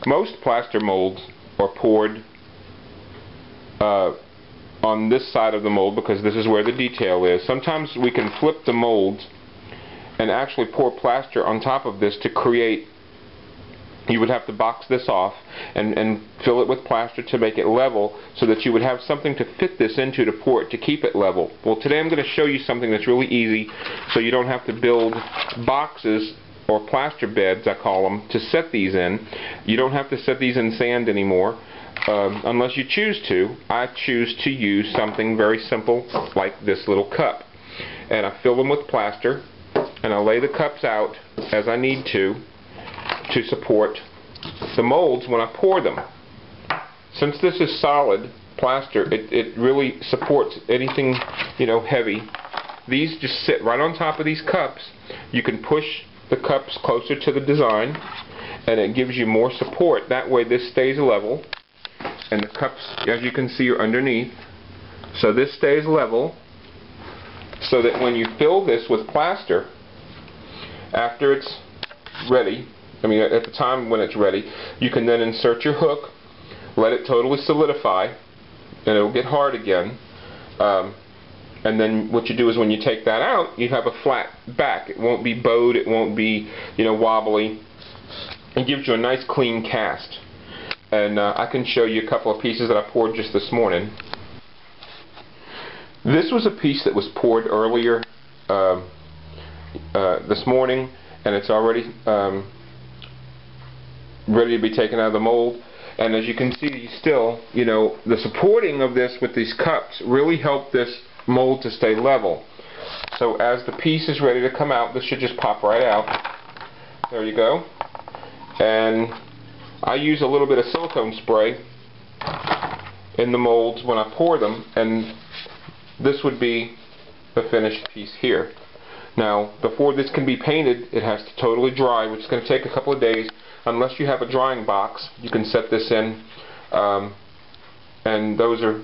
Most plaster molds are poured on this side of the mold because this is where the detail is. Sometimes we can flip the molds and actually pour plaster on top of this to create. You would have to box this off and fill it with plaster to make it level so that you would have something to fit this into to pour it to keep it level. Well, today I'm going to show you something that's really easy so you don't have to build boxes or plaster beds, I call them, to set these in. You don't have to set these in sand anymore unless you choose to. I choose to use something very simple like this little cup. And I fill them with plaster and I lay the cups out as I need to support the molds when I pour them. Since this is solid plaster, it really supports anything, you know, heavy. These just sit right on top of these cups. You can push the cups closer to the design and it gives you more support. That way this stays level and the cups, as you can see, are underneath. So this stays level so that when you fill this with plaster, after it's ready, I mean at the time when it's ready, you can then insert your hook, let it totally solidify, and it'll get hard again. And then what you do is when you take that out, you have a flat back. It won't be bowed, it won't be, you know, wobbly. It gives you a nice clean cast. And I can show you a couple of pieces that I poured just this morning. This was a piece that was poured earlier this morning, and it's already ready to be taken out of the mold. And as you can see, still, you know, the supporting of this with these cups really helped this mold to stay level. So as the piece is ready to come out, this should just pop right out. There you go. And I use a little bit of silicone spray in the molds when I pour them, and this would be the finished piece here. Now, before this can be painted, it has to totally dry, which is going to take a couple of days. Unless you have a drying box, you can set this in, and those are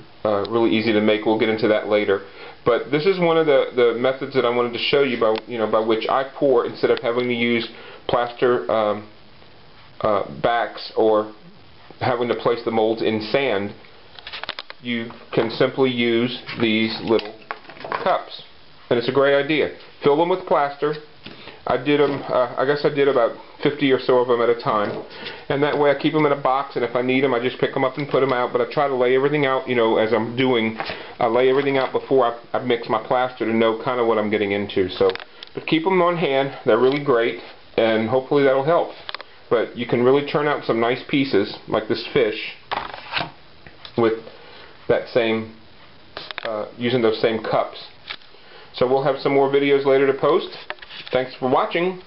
really easy to make. We'll get into that later. But this is one of the methods that I wanted to show you by which I pour instead of having to use plaster backs or having to place the molds in sand. You can simply use these little cups, and it's a great idea. Fill them with plaster. I did them, I guess I did about 50 or so of them at a time, and that way I keep them in a box, and if I need them I just pick them up and put them out. But I try to lay everything out, you know, as I'm doing. I lay everything out before I mix my plaster to know kind of what I'm getting into. So, but keep them on hand. They're really great, and hopefully that'll help. But you can really turn out some nice pieces like this fish with that same using those same cups. So we'll have some more videos later to post. Thanks for watching.